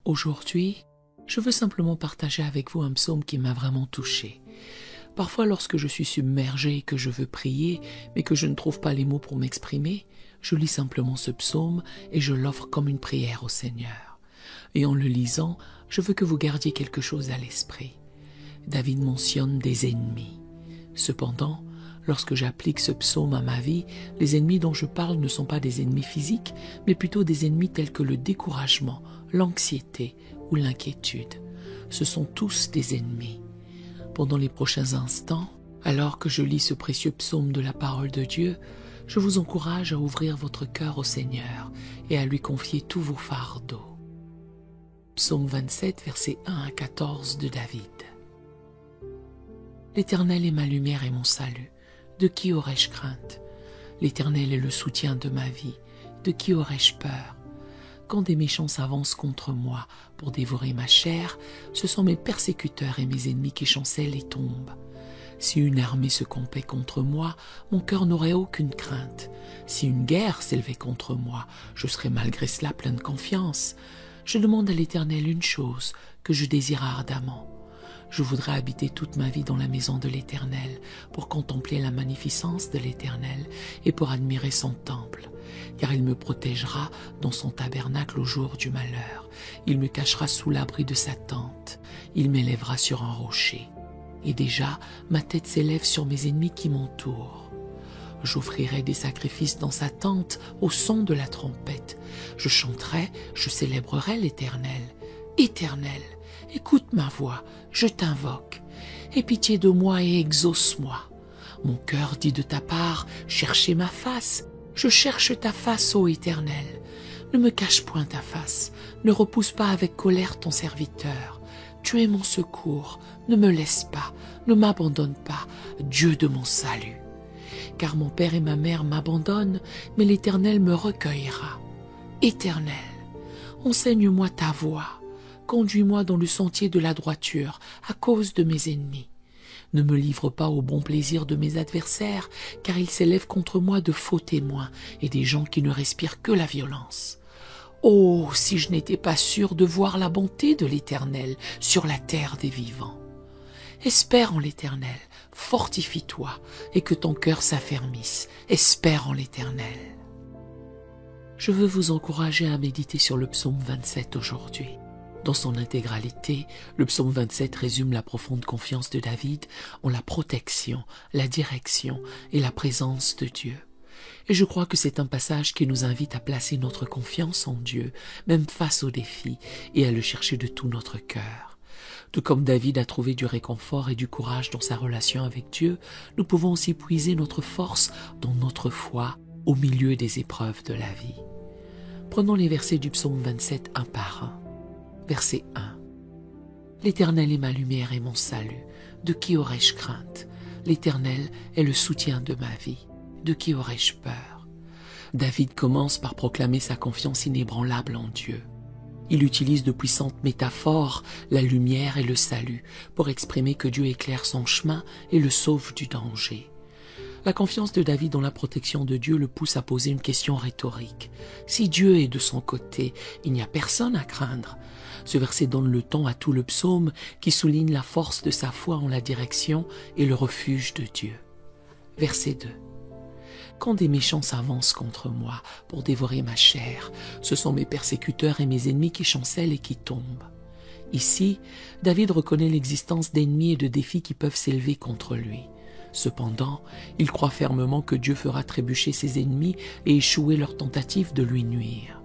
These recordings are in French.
Aujourd'hui, je veux simplement partager avec vous un psaume qui m'a vraiment touché. Parfois, lorsque je suis submergé et que je veux prier, mais que je ne trouve pas les mots pour m'exprimer, je lis simplement ce psaume et je l'offre comme une prière au Seigneur. Et en le lisant, je veux que vous gardiez quelque chose à l'esprit. David mentionne des ennemis. Cependant, lorsque j'applique ce psaume à ma vie, les ennemis dont je parle ne sont pas des ennemis physiques, mais plutôt des ennemis tels que le découragement, l'anxiété ou l'inquiétude. Ce sont tous des ennemis. Pendant les prochains instants, alors que je lis ce précieux psaume de la parole de Dieu, je vous encourage à ouvrir votre cœur au Seigneur et à lui confier tous vos fardeaux. Psaume 27, versets 1 à 14 de David. L'Éternel est ma lumière et mon salut. De qui aurais-je crainte? L'Éternel est le soutien de ma vie. De qui aurais-je peur? Quand des méchants s'avancent contre moi pour dévorer ma chair, ce sont mes persécuteurs et mes ennemis qui chancellent et tombent. Si une armée se campait contre moi, mon cœur n'aurait aucune crainte. Si une guerre s'élevait contre moi, je serais malgré cela plein de confiance. Je demande à l'Éternel une chose que je désire ardemment. Je voudrais habiter toute ma vie dans la maison de l'Éternel, pour contempler la magnificence de l'Éternel et pour admirer son temple. Car il me protégera dans son tabernacle au jour du malheur. Il me cachera sous l'abri de sa tente. Il m'élèvera sur un rocher. Et déjà, ma tête s'élève sur mes ennemis qui m'entourent. J'offrirai des sacrifices dans sa tente au son de la trompette. Je chanterai, je célébrerai l'Éternel. Éternel, écoute ma voix, je t'invoque. Aie pitié de moi et exauce-moi. Mon cœur dit de ta part, cherchez ma face. Je cherche ta face, ô Éternel. Ne me cache point ta face, ne repousse pas avec colère ton serviteur. Tu es mon secours, ne me laisse pas, ne m'abandonne pas, Dieu de mon salut. Car mon père et ma mère m'abandonnent, mais l'Éternel me recueillera. Éternel, enseigne-moi ta voie, conduis-moi dans le sentier de la droiture, à cause de mes ennemis. Ne me livre pas au bon plaisir de mes adversaires, car ils s'élèvent contre moi de faux témoins et des gens qui ne respirent que la violence. Oh, si je n'étais pas sûr de voir la bonté de l'Éternel sur la terre des vivants. Espère en l'Éternel, fortifie-toi, et que ton cœur s'affermisse. Espère en l'Éternel. Je veux vous encourager à méditer sur le psaume 27 aujourd'hui. Dans son intégralité, le psaume 27 résume la profonde confiance de David en la protection, la direction et la présence de Dieu. Et je crois que c'est un passage qui nous invite à placer notre confiance en Dieu, même face aux défis, et à le chercher de tout notre cœur. Tout comme David a trouvé du réconfort et du courage dans sa relation avec Dieu, nous pouvons aussi puiser notre force dans notre foi au milieu des épreuves de la vie. Prenons les versets du psaume 27 un par un. Verset 1. L'Éternel est ma lumière et mon salut. De qui aurais-je crainte? L'Éternel est le soutien de ma vie. De qui aurais-je peur? David commence par proclamer sa confiance inébranlable en Dieu. Il utilise de puissantes métaphores, la lumière et le salut, pour exprimer que Dieu éclaire son chemin et le sauve du danger. La confiance de David dans la protection de Dieu le pousse à poser une question rhétorique. Si Dieu est de son côté, il n'y a personne à craindre. Ce verset donne le ton à tout le psaume qui souligne la force de sa foi en la direction et le refuge de Dieu. Verset 2. Quand des méchants s'avancent contre moi pour dévorer ma chair, ce sont mes persécuteurs et mes ennemis qui chancellent et qui tombent. Ici, David reconnaît l'existence d'ennemis et de défis qui peuvent s'élever contre lui. Cependant, il croit fermement que Dieu fera trébucher ses ennemis et échouer leur tentative de lui nuire.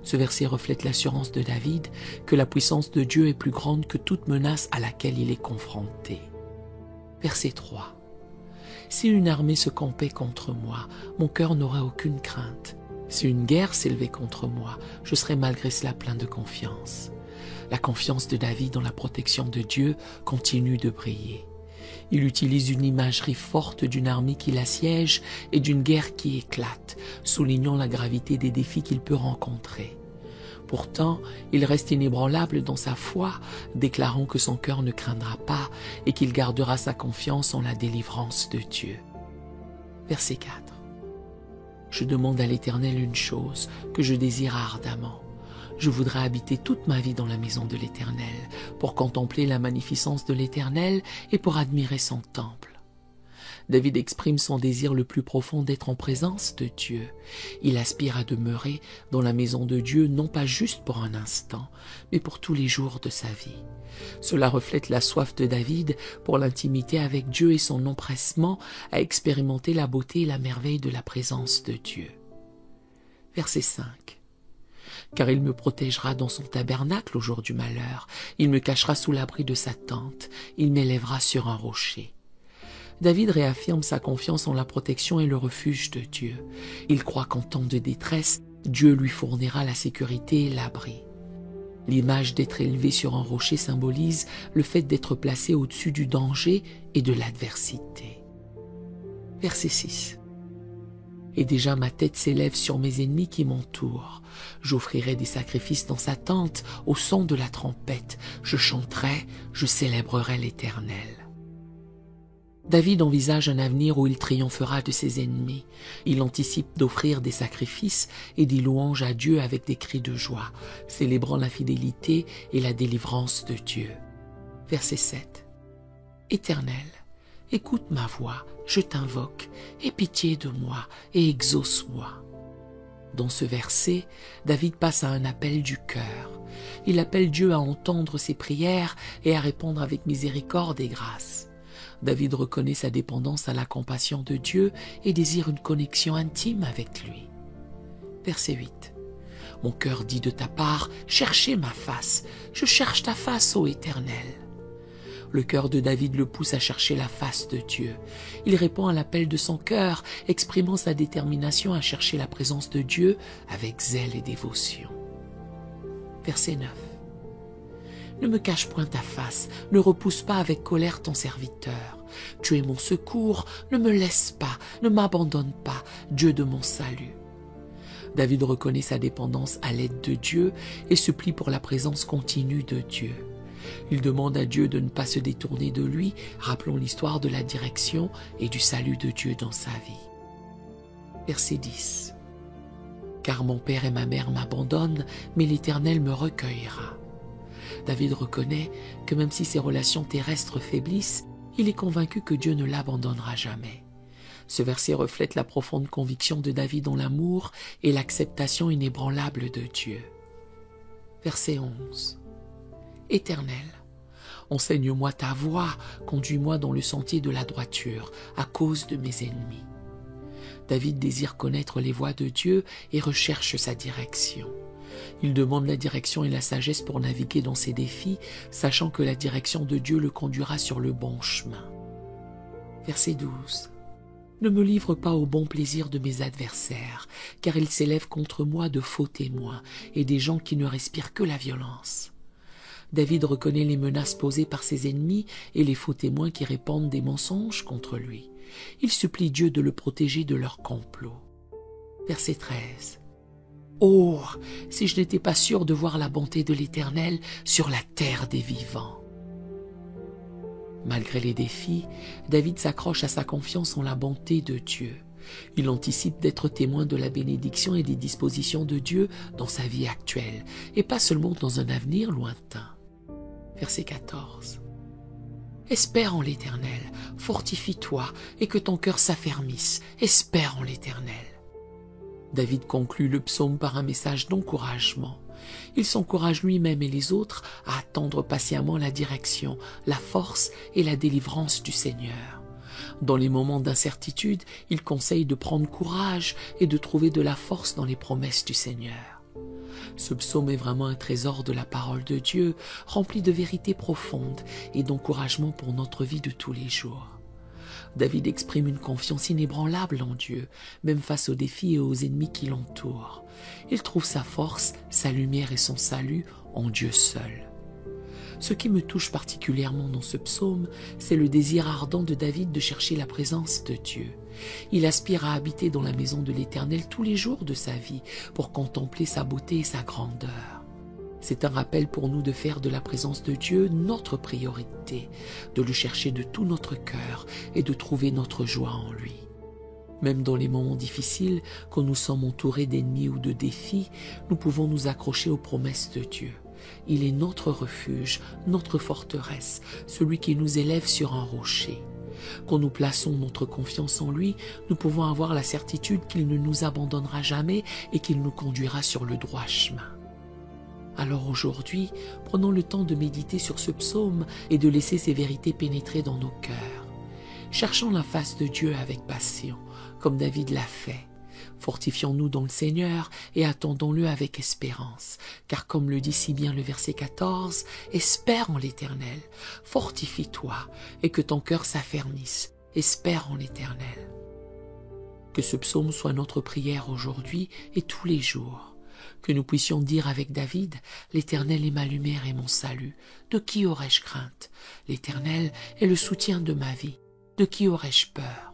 Ce verset reflète l'assurance de David que la puissance de Dieu est plus grande que toute menace à laquelle il est confronté. Verset 3. Si une armée se campait contre moi, mon cœur n'aurait aucune crainte. Si une guerre s'élevait contre moi, je serais malgré cela plein de confiance. La confiance de David dans la protection de Dieu continue de briller. Il utilise une imagerie forte d'une armée qui l'assiège et d'une guerre qui éclate, soulignant la gravité des défis qu'il peut rencontrer. Pourtant, il reste inébranlable dans sa foi, déclarant que son cœur ne craindra pas et qu'il gardera sa confiance en la délivrance de Dieu. Verset 4. Je demande à l'Éternel une chose que je désire ardemment. Je voudrais habiter toute ma vie dans la maison de l'Éternel, pour contempler la magnificence de l'Éternel et pour admirer son temple. David exprime son désir le plus profond d'être en présence de Dieu. Il aspire à demeurer dans la maison de Dieu, non pas juste pour un instant, mais pour tous les jours de sa vie. Cela reflète la soif de David pour l'intimité avec Dieu et son empressement à expérimenter la beauté et la merveille de la présence de Dieu. Verset 5. Car il me protégera dans son tabernacle au jour du malheur, il me cachera sous l'abri de sa tente, il m'élèvera sur un rocher. David réaffirme sa confiance en la protection et le refuge de Dieu. Il croit qu'en temps de détresse, Dieu lui fournira la sécurité et l'abri. L'image d'être élevé sur un rocher symbolise le fait d'être placé au-dessus du danger et de l'adversité. Verset 6. Et déjà ma tête s'élève sur mes ennemis qui m'entourent. J'offrirai des sacrifices dans sa tente au son de la trompette. Je chanterai, je célébrerai l'Éternel. David envisage un avenir où il triomphera de ses ennemis. Il anticipe d'offrir des sacrifices et des louanges à Dieu avec des cris de joie, célébrant la fidélité et la délivrance de Dieu. Verset 7. Éternel, écoute ma voix, je t'invoque, aie pitié de moi et exauce-moi. Dans ce verset, David passe à un appel du cœur. Il appelle Dieu à entendre ses prières et à répondre avec miséricorde et grâce. David reconnaît sa dépendance à la compassion de Dieu et désire une connexion intime avec lui. Verset 8. Mon cœur dit de ta part, cherchez ma face. Je cherche ta face, ô Éternel. Le cœur de David le pousse à chercher la face de Dieu. Il répond à l'appel de son cœur, exprimant sa détermination à chercher la présence de Dieu avec zèle et dévotion. Verset 9. Ne me cache point ta face, ne repousse pas avec colère ton serviteur. Tu es mon secours, ne me laisse pas, ne m'abandonne pas, Dieu de mon salut. David reconnaît sa dépendance à l'aide de Dieu et supplie pour la présence continue de Dieu. Il demande à Dieu de ne pas se détourner de lui, rappelons l'histoire de la direction et du salut de Dieu dans sa vie. Verset 10. Car mon père et ma mère m'abandonnent, mais l'Éternel me recueillera. David reconnaît que même si ses relations terrestres faiblissent, il est convaincu que Dieu ne l'abandonnera jamais. Ce verset reflète la profonde conviction de David en l'amour et l'acceptation inébranlable de Dieu. Verset 11. Éternel, enseigne-moi ta voie, conduis-moi dans le sentier de la droiture, à cause de mes ennemis. David désire connaître les voies de Dieu et recherche sa direction. Il demande la direction et la sagesse pour naviguer dans ses défis, sachant que la direction de Dieu le conduira sur le bon chemin. Verset 12. Ne me livre pas au bon plaisir de mes adversaires, car ils s'élèvent contre moi de faux témoins et des gens qui ne respirent que la violence. David reconnaît les menaces posées par ses ennemis et les faux témoins qui répandent des mensonges contre lui. Il supplie Dieu de le protéger de leur complot. Verset 13. Oh, si je n'étais pas sûr de voir la bonté de l'Éternel sur la terre des vivants. Malgré les défis, David s'accroche à sa confiance en la bonté de Dieu. Il anticipe d'être témoin de la bénédiction et des dispositions de Dieu dans sa vie actuelle, et pas seulement dans un avenir lointain. Verset 14. Espère en l'Éternel, fortifie-toi, et que ton cœur s'affermisse. Espère en l'Éternel. David conclut le psaume par un message d'encouragement. Il s'encourage lui-même et les autres à attendre patiemment la direction, la force et la délivrance du Seigneur. Dans les moments d'incertitude, il conseille de prendre courage et de trouver de la force dans les promesses du Seigneur. Ce psaume est vraiment un trésor de la parole de Dieu, rempli de vérités profondes et d'encouragement pour notre vie de tous les jours. David exprime une confiance inébranlable en Dieu, même face aux défis et aux ennemis qui l'entourent. Il trouve sa force, sa lumière et son salut en Dieu seul. Ce qui me touche particulièrement dans ce psaume, c'est le désir ardent de David de chercher la présence de Dieu. Il aspire à habiter dans la maison de l'Éternel tous les jours de sa vie pour contempler sa beauté et sa grandeur. C'est un rappel pour nous de faire de la présence de Dieu notre priorité, de le chercher de tout notre cœur et de trouver notre joie en lui. Même dans les moments difficiles, quand nous sommes entourés d'ennemis ou de défis, nous pouvons nous accrocher aux promesses de Dieu. Il est notre refuge, notre forteresse, celui qui nous élève sur un rocher. Quand nous plaçons notre confiance en lui, nous pouvons avoir la certitude qu'il ne nous abandonnera jamais et qu'il nous conduira sur le droit chemin. Alors aujourd'hui, prenons le temps de méditer sur ce psaume et de laisser ces vérités pénétrer dans nos cœurs. Cherchons la face de Dieu avec passion, comme David l'a fait. Fortifions-nous dans le Seigneur et attendons-le avec espérance, car comme le dit si bien le verset 14, « Espère en l'Éternel, fortifie-toi et que ton cœur s'affermisse, espère en l'Éternel. » Que ce psaume soit notre prière aujourd'hui et tous les jours, que nous puissions dire avec David, « L'Éternel est ma lumière et mon salut, de qui aurais-je crainte? L'Éternel est le soutien de ma vie, de qui aurais-je peur? »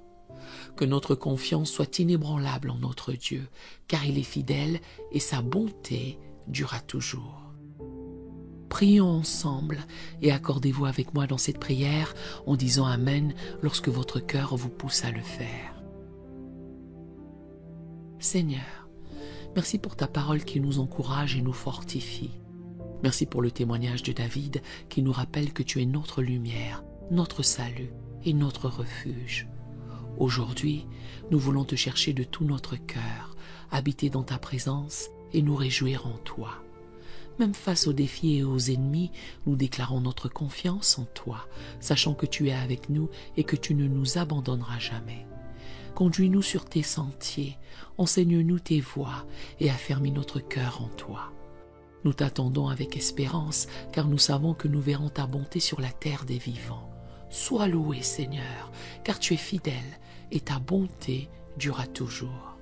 Que notre confiance soit inébranlable en notre Dieu, car il est fidèle et sa bonté durera toujours. Prions ensemble et accordez-vous avec moi dans cette prière en disant Amen lorsque votre cœur vous pousse à le faire. Seigneur, merci pour ta parole qui nous encourage et nous fortifie. Merci pour le témoignage de David qui nous rappelle que tu es notre lumière, notre salut et notre refuge. Aujourd'hui, nous voulons te chercher de tout notre cœur, habiter dans ta présence et nous réjouir en toi. Même face aux défis et aux ennemis, nous déclarons notre confiance en toi, sachant que tu es avec nous et que tu ne nous abandonneras jamais. Conduis-nous sur tes sentiers, enseigne-nous tes voies et affermis notre cœur en toi. Nous t'attendons avec espérance, car nous savons que nous verrons ta bonté sur la terre des vivants. Sois loué, Seigneur, car tu es fidèle et ta bonté durera toujours.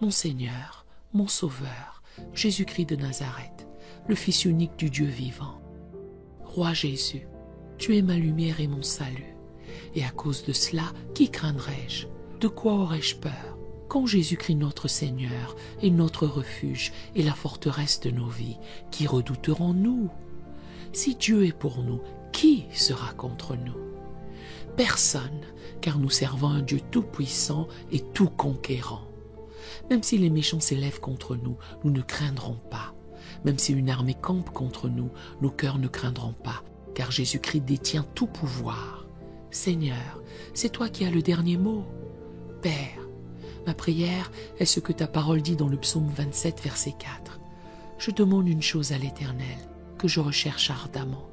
Mon Seigneur, mon Sauveur, Jésus-Christ de Nazareth, le Fils unique du Dieu vivant. Roi Jésus, tu es ma lumière et mon salut. Et à cause de cela, qui craindrais-je? De quoi aurais-je peur? Quand Jésus-Christ notre Seigneur est notre refuge et la forteresse de nos vies, qui redouterons-nous? Si Dieu est pour nous, qui sera contre nous? Personne, car nous servons un Dieu tout-puissant et tout-conquérant. Même si les méchants s'élèvent contre nous, nous ne craindrons pas. Même si une armée campe contre nous, nos cœurs ne craindront pas, car Jésus-Christ détient tout pouvoir. Seigneur, c'est toi qui as le dernier mot. Père, ma prière est ce que ta parole dit dans le psaume 27, verset 4. Je demande une chose à l'Éternel, que je recherche ardemment,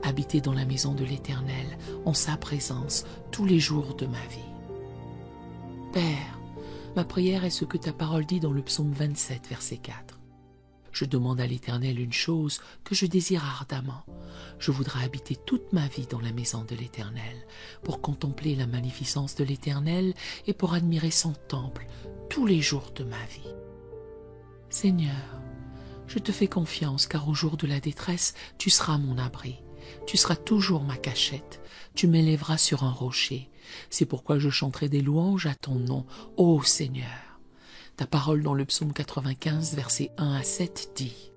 habiter dans la maison de l'Éternel, en sa présence, tous les jours de ma vie. Père, ma prière est ce que ta parole dit dans le psaume 27, verset 4. Je demande à l'Éternel une chose que je désire ardemment. Je voudrais habiter toute ma vie dans la maison de l'Éternel, pour contempler la magnificence de l'Éternel et pour admirer son temple tous les jours de ma vie. Seigneur, je te fais confiance car au jour de la détresse, tu seras mon abri. Tu seras toujours ma cachette. Tu m'élèveras sur un rocher. C'est pourquoi je chanterai des louanges à ton nom, ô Seigneur. Ta parole dans le psaume 95, versets 1 à 7 dit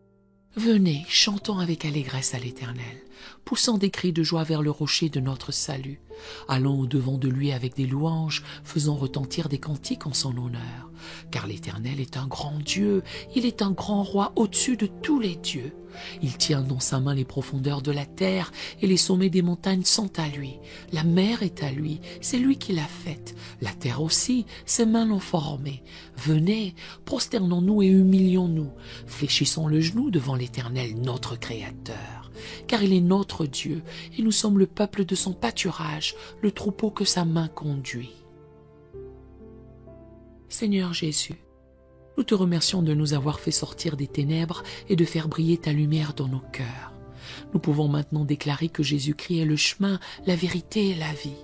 « Venez, chantons avec allégresse à l'Éternel, poussant des cris de joie vers le rocher de notre salut. Allons au-devant de lui avec des louanges, faisant retentir des cantiques en son honneur. Car l'Éternel est un grand Dieu, il est un grand roi au-dessus de tous les dieux. Il tient dans sa main les profondeurs de la terre et les sommets des montagnes sont à lui. La mer est à lui, c'est lui qui l'a faite. La terre aussi, ses mains l'ont formée. Venez, prosternons-nous et humilions-nous. Fléchissons le genou devant l'Éternel, notre Créateur. Car il est notre Dieu et nous sommes le peuple de son pâturage, le troupeau que sa main conduit. Seigneur Jésus, nous te remercions de nous avoir fait sortir des ténèbres et de faire briller ta lumière dans nos cœurs. Nous pouvons maintenant déclarer que Jésus-Christ est le chemin, la vérité et la vie.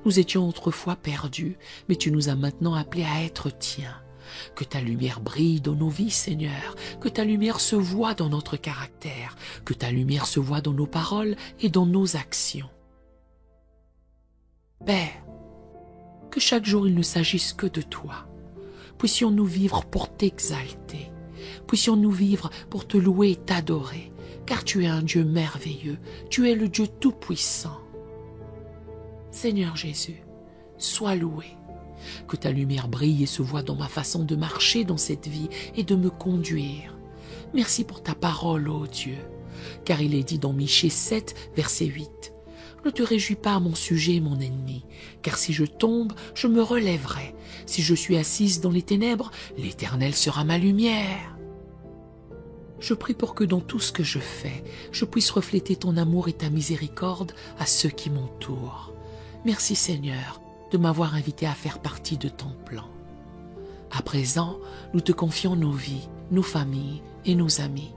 Nous étions autrefois perdus, mais tu nous as maintenant appelés à être tiens. Que ta lumière brille dans nos vies, Seigneur, que ta lumière se voie dans notre caractère, que ta lumière se voie dans nos paroles et dans nos actions. Père, que chaque jour il ne s'agisse que de toi. Puissions-nous vivre pour t'exalter, puissions-nous vivre pour te louer et t'adorer, car tu es un Dieu merveilleux, tu es le Dieu tout-puissant. Seigneur Jésus, sois loué. Que ta lumière brille et se voie dans ma façon de marcher dans cette vie et de me conduire. Merci pour ta parole, ô Dieu, car il est dit dans Michée 7, verset 8. Ne te réjouis pas à mon sujet, mon ennemi, car si je tombe, je me relèverai. Si je suis assise dans les ténèbres, l'Éternel sera ma lumière. Je prie pour que dans tout ce que je fais, je puisse refléter ton amour et ta miséricorde à ceux qui m'entourent. Merci Seigneur de m'avoir invité à faire partie de ton plan. À présent, nous te confions nos vies, nos familles et nos amis.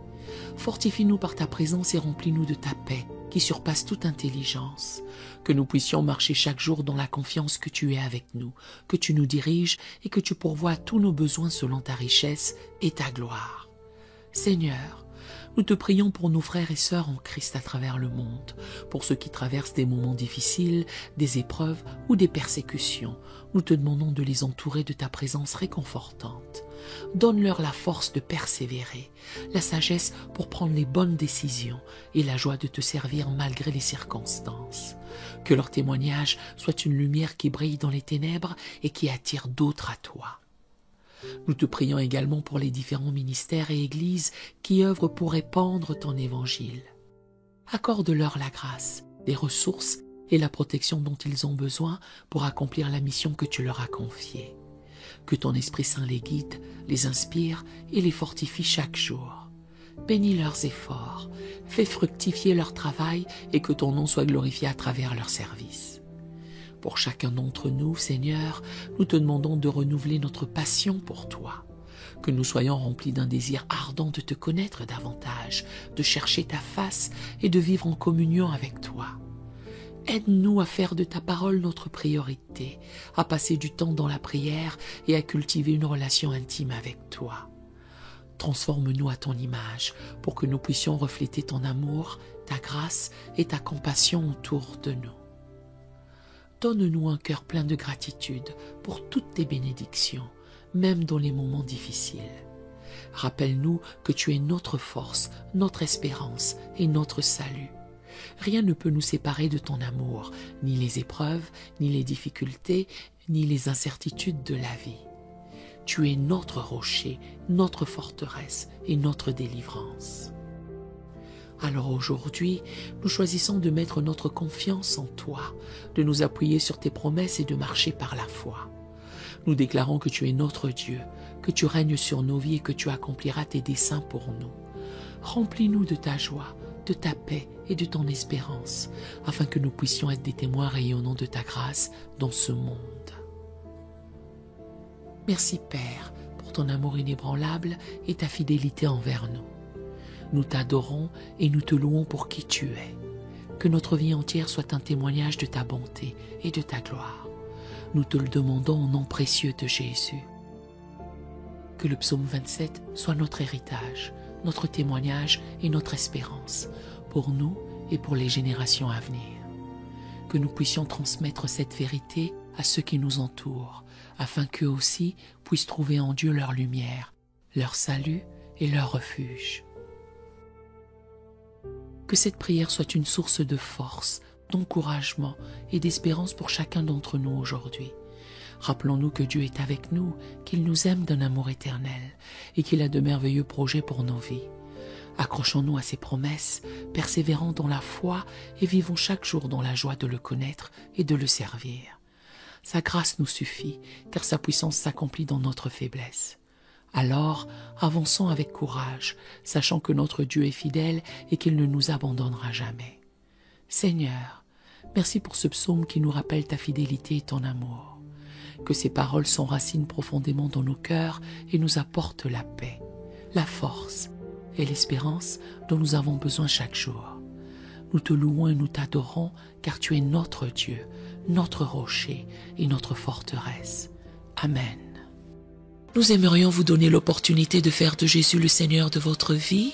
Fortifie-nous par ta présence et remplis-nous de ta paix qui surpasse toute intelligence. Que nous puissions marcher chaque jour dans la confiance que tu es avec nous, que tu nous diriges et que tu pourvois à tous nos besoins selon ta richesse et ta gloire. Seigneur, nous te prions pour nos frères et sœurs en Christ à travers le monde, pour ceux qui traversent des moments difficiles, des épreuves ou des persécutions. Nous te demandons de les entourer de ta présence réconfortante. Donne-leur la force de persévérer, la sagesse pour prendre les bonnes décisions et la joie de te servir malgré les circonstances. Que leur témoignage soit une lumière qui brille dans les ténèbres et qui attire d'autres à toi. Nous te prions également pour les différents ministères et églises qui œuvrent pour répandre ton évangile. Accorde-leur la grâce, les ressources et la protection dont ils ont besoin pour accomplir la mission que tu leur as confiée. Que ton Esprit Saint les guide, les inspire et les fortifie chaque jour. Bénis leurs efforts, fais fructifier leur travail et que ton nom soit glorifié à travers leur service. Pour chacun d'entre nous, Seigneur, nous te demandons de renouveler notre passion pour toi, que nous soyons remplis d'un désir ardent de te connaître davantage, de chercher ta face et de vivre en communion avec toi. Aide-nous à faire de ta parole notre priorité, à passer du temps dans la prière et à cultiver une relation intime avec toi. Transforme-nous à ton image pour que nous puissions refléter ton amour, ta grâce et ta compassion autour de nous. Donne-nous un cœur plein de gratitude pour toutes tes bénédictions, même dans les moments difficiles. Rappelle-nous que tu es notre force, notre espérance et notre salut. Rien ne peut nous séparer de ton amour, ni les épreuves, ni les difficultés, ni les incertitudes de la vie. Tu es notre rocher, notre forteresse et notre délivrance. Alors aujourd'hui, nous choisissons de mettre notre confiance en toi, de nous appuyer sur tes promesses et de marcher par la foi. Nous déclarons que tu es notre Dieu, que tu règnes sur nos vies et que tu accompliras tes desseins pour nous. Remplis-nous de ta joie, de ta paix et de ton espérance, afin que nous puissions être des témoins rayonnants de ta grâce dans ce monde. Merci Père pour ton amour inébranlable et ta fidélité envers nous. Nous t'adorons et nous te louons pour qui tu es. Que notre vie entière soit un témoignage de ta bonté et de ta gloire. Nous te le demandons au nom précieux de Jésus. Que le psaume 27 soit notre héritage, notre témoignage et notre espérance, pour nous et pour les générations à venir. Que nous puissions transmettre cette vérité à ceux qui nous entourent, afin qu'eux aussi puissent trouver en Dieu leur lumière, leur salut et leur refuge. Que cette prière soit une source de force, d'encouragement et d'espérance pour chacun d'entre nous aujourd'hui. Rappelons-nous que Dieu est avec nous, qu'il nous aime d'un amour éternel et qu'il a de merveilleux projets pour nos vies. Accrochons-nous à ses promesses, persévérons dans la foi et vivons chaque jour dans la joie de le connaître et de le servir. Sa grâce nous suffit, car sa puissance s'accomplit dans notre faiblesse. Alors, avançons avec courage, sachant que notre Dieu est fidèle et qu'il ne nous abandonnera jamais. Seigneur, merci pour ce psaume qui nous rappelle ta fidélité et ton amour. Que ces paroles s'enracinent profondément dans nos cœurs et nous apportent la paix, la force et l'espérance dont nous avons besoin chaque jour. Nous te louons et nous t'adorons, car tu es notre Dieu, notre rocher et notre forteresse. Amen. Nous aimerions vous donner l'opportunité de faire de Jésus le Seigneur de votre vie.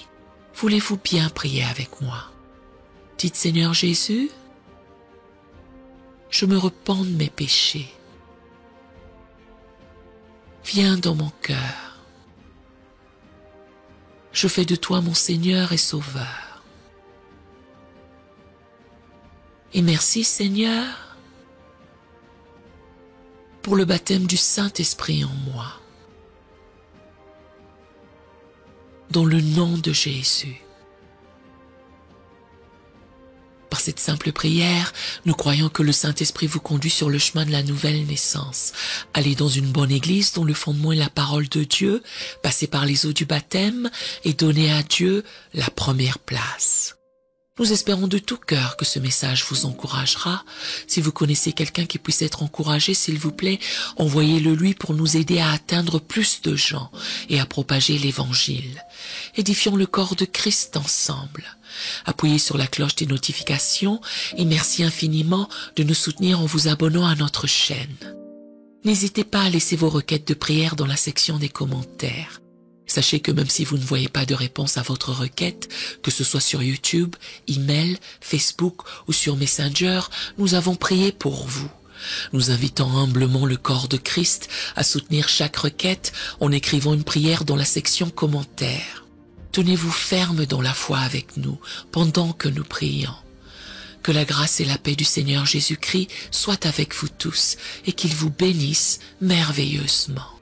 Voulez-vous bien prier avec moi? Dites Seigneur Jésus, je me repens de mes péchés. Viens dans mon cœur. Je fais de toi mon Seigneur et Sauveur. Et merci Seigneur pour le baptême du Saint-Esprit en moi. Dans le nom de Jésus. Par cette simple prière, nous croyons que le Saint-Esprit vous conduit sur le chemin de la nouvelle naissance. Allez dans une bonne église dont le fondement est la parole de Dieu, passez par les eaux du baptême et donnez à Dieu la première place. Nous espérons de tout cœur que ce message vous encouragera. Si vous connaissez quelqu'un qui puisse être encouragé, s'il vous plaît, envoyez-le lui pour nous aider à atteindre plus de gens et à propager l'Évangile. Édifions le corps de Christ ensemble. Appuyez sur la cloche des notifications et merci infiniment de nous soutenir en vous abonnant à notre chaîne. N'hésitez pas à laisser vos requêtes de prière dans la section des commentaires. Sachez que même si vous ne voyez pas de réponse à votre requête, que ce soit sur YouTube, email, Facebook ou sur Messenger, nous avons prié pour vous. Nous invitons humblement le corps de Christ à soutenir chaque requête en écrivant une prière dans la section commentaires. Tenez-vous ferme dans la foi avec nous pendant que nous prions. Que la grâce et la paix du Seigneur Jésus-Christ soient avec vous tous et qu'il vous bénisse merveilleusement.